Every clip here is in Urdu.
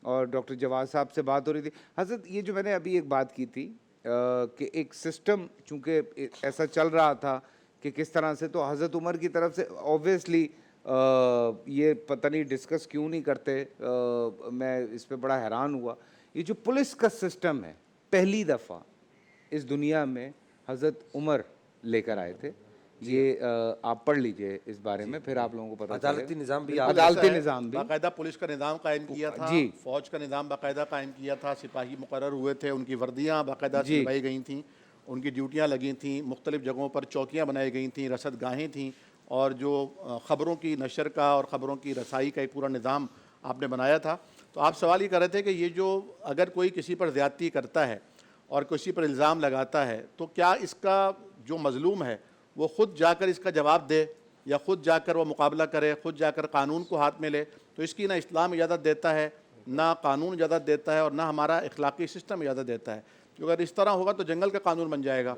اور ڈاکٹر جواد صاحب سے بات ہو رہی تھی. حضرت یہ جو میں نے ابھی ایک بات کی تھی کہ ایک سسٹم چونکہ ایسا چل رہا تھا کہ کس طرح سے, تو حضرت عمر کی طرف سے اوبویسلی یہ پتہ نہیں ڈسکس کیوں نہیں کرتے, میں اس پہ بڑا حیران ہوا. یہ جو پولیس کا سسٹم ہے پہلی دفعہ اس دنیا میں حضرت عمر لے کر آئے تھے. یہ آپ پڑھ لیجئے اس بارے میں, پھر آپ لوگوں کو پتہ چلے. عدالتی نظام بھی عدالتی نظام بھی باقاعدہ پولیس کا نظام قائم کیا تھا, فوج کا نظام باقاعدہ قائم کیا تھا, سپاہی مقرر ہوئے تھے, ان کی وردیاں باقاعدہ سلوائی گئی تھیں, ان کی ڈیوٹیاں لگی تھیں, مختلف جگہوں پر چوکیاں بنائی گئی تھیں, رصد گاہیں تھیں, اور جو خبروں کی نشر کا اور خبروں کی رسائی کا ایک پورا نظام آپ نے بنایا تھا. تو آپ سوال یہ کر رہے تھے کہ یہ جو اگر کوئی کسی پر زیادتی کرتا ہے اور کسی پر الزام لگاتا ہے تو کیا اس کا جو مظلوم ہے وہ خود جا کر اس کا جواب دے یا خود جا کر وہ مقابلہ کرے, خود جا کر قانون کو ہاتھ میں لے؟ تو اس کی نہ اسلام اجازت دیتا ہے, نہ قانون اجازت دیتا ہے, اور نہ ہمارا اخلاقی سسٹم اجازت دیتا ہے. کیونکہ اگر اس طرح ہوگا تو جنگل کا قانون بن جائے گا.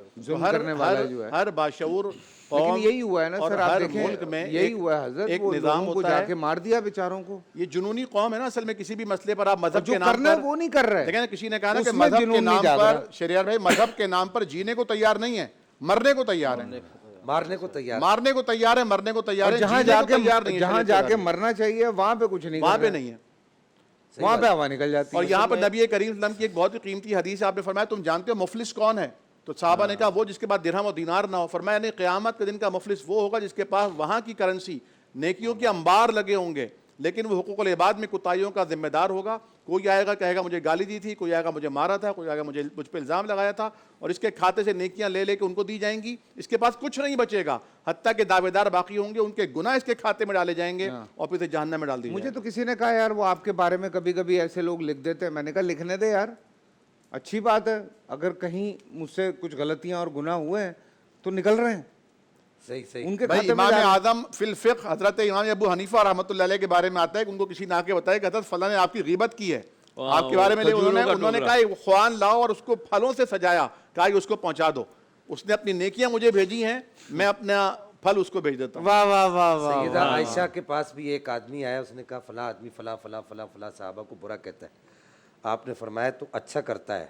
ہر باشعور قوم, لیکن یہی ہوا ہے نا اور سر, آپ ہر دیکھیں ملک میں یہی ہوا ہے حضرت, ایک وہ نظام لوگوں کو ہوتا جا ہے. کے مار دیا بیچاروں کو. یہ جنونی قوم ہے نا اصل میں. کسی بھی مسئلے پر آپ مذہب جو کے نام کرنا ہے پر وہ نہیں کر رہے. دیکھیں نا, کسی نے کہا نا کہ اس میں مذہب کے جنون نہیں نام جاگ پر, رہا. شریعت بھائی مذہب کے نام پر جینے کو تیار نہیں ہے, مرنے کو تیار ہے. مارنے کو تیار, مارنے کو تیار ہے, مرنے کو تیار ہے, جہاں جا کے مرنا چاہیے وہاں پہ کچھ نہیں, وہاں پہ نہیں ہے, وہاں پہ ہوا نکل جاتی ہے. اور یہاں پر نبی کریم صلی اللہ علیہ وسلم کی ایک بہت ہی قیمتی حدیث آپ نے فرمایا, تم جانتے ہو مفلس کون ہے؟ تو صحابہ نے کہا وہ جس کے پاس درہم و دینار نہ ہو. فرمایا نہیں, قیامت کے دن کا مفلس وہ ہوگا جس کے پاس وہاں کی کرنسی, نیکیوں کے انبار لگے ہوں گے, لیکن وہ حقوق العباد میں کوتاہیوں کا ذمہ دار ہوگا. کوئی آئے گا کہے گا مجھے گالی دی تھی, کوئی آئے گا مجھے مارا تھا, کوئی آئے گا مجھ پہ الزام لگایا تھا, اور اس کے کھاتے سے نیکیاں لے لے کے ان کو دی جائیں گی. اس کے پاس کچھ نہیں بچے گا, حتیٰ کہ دعوے دار باقی ہوں گے, ان کے گناہ اس کے کھاتے میں ڈالے جائیں گے اور پھر جہنم میں ڈال دیے. مجھے تو کسی نے کہا یار وہ آپ کے بارے میں کبھی کبھی ایسے لوگ لکھ دیتے ہیں. میں نے کہا لکھنے دے یار, اچھی بات ہے, اگر کہیں مجھ سے کچھ غلطیاں اور گناہ ہوئے ہیں تو نکل رہے ہیں. صحیح ان کے بھائی امام اعظم فی الفقہ حضرت امام ابو حنیفہ رحمۃ اللہ علیہ کے بارے میں آتا ہے کہ ان کو کسی نے آ کے بتایا کہ حضرت فلاں نے آپ کی غیبت کی ہے, آپ کے بارے میں انہوں نے کہا خوان لاؤ اور اس کو پھلوں سے سجایا, کہا کہ اس کو پہنچا دو. اس نے اپنی نیکیاں مجھے بھیجی ہیں, میں اپنا پھل اس کو بھیج دیتا ہوں. واہ واہ واہ واہ. سیدہ عائشہ کے پاس بھی ایک آدمی آیا, اس نے کہا فلاں آدمی فلاں فلاں فلاں فلاں صحابہ کو برا کہتا ہے. آپ نے فرمایا تو اچھا کرتا ہے,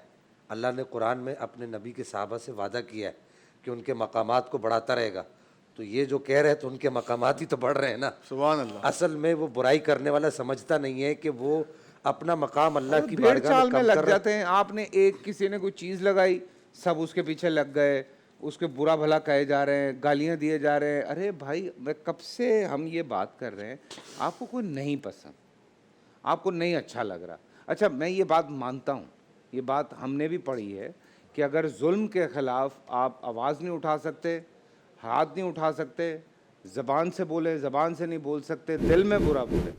اللہ نے قرآن میں اپنے نبی کے صحابہ سے وعدہ کیا ہے کہ ان کے مقامات کو بڑھاتا رہے گا. تو یہ جو کہہ رہے تو ان کے مقامات ہی تو بڑھ رہے ہیں نا. سبحان اللہ. اصل میں وہ برائی کرنے والا سمجھتا نہیں ہے کہ وہ اپنا مقام اللہ کی بھیڑ بارگاہ چال میں کم لگ کر جاتے ہیں. آپ نے ایک کسی نے کوئی چیز لگائی, سب اس کے پیچھے لگ گئے, اس کے برا بھلا کہے جا رہے ہیں, گالیاں دیے جا رہے ہیں. ارے بھائی میں کب سے ہم یہ بات کر رہے ہیں, آپ کو کوئی نہیں پسند, آپ کو نہیں اچھا لگ رہا. اچھا میں یہ بات مانتا ہوں, یہ بات ہم نے بھی پڑھی ہے کہ اگر ظلم کے خلاف آپ آواز نہیں اٹھا سکتے, ہاتھ نہیں اٹھا سکتے, زبان سے بولے, زبان سے نہیں بول سکتے, دل میں برا بولے,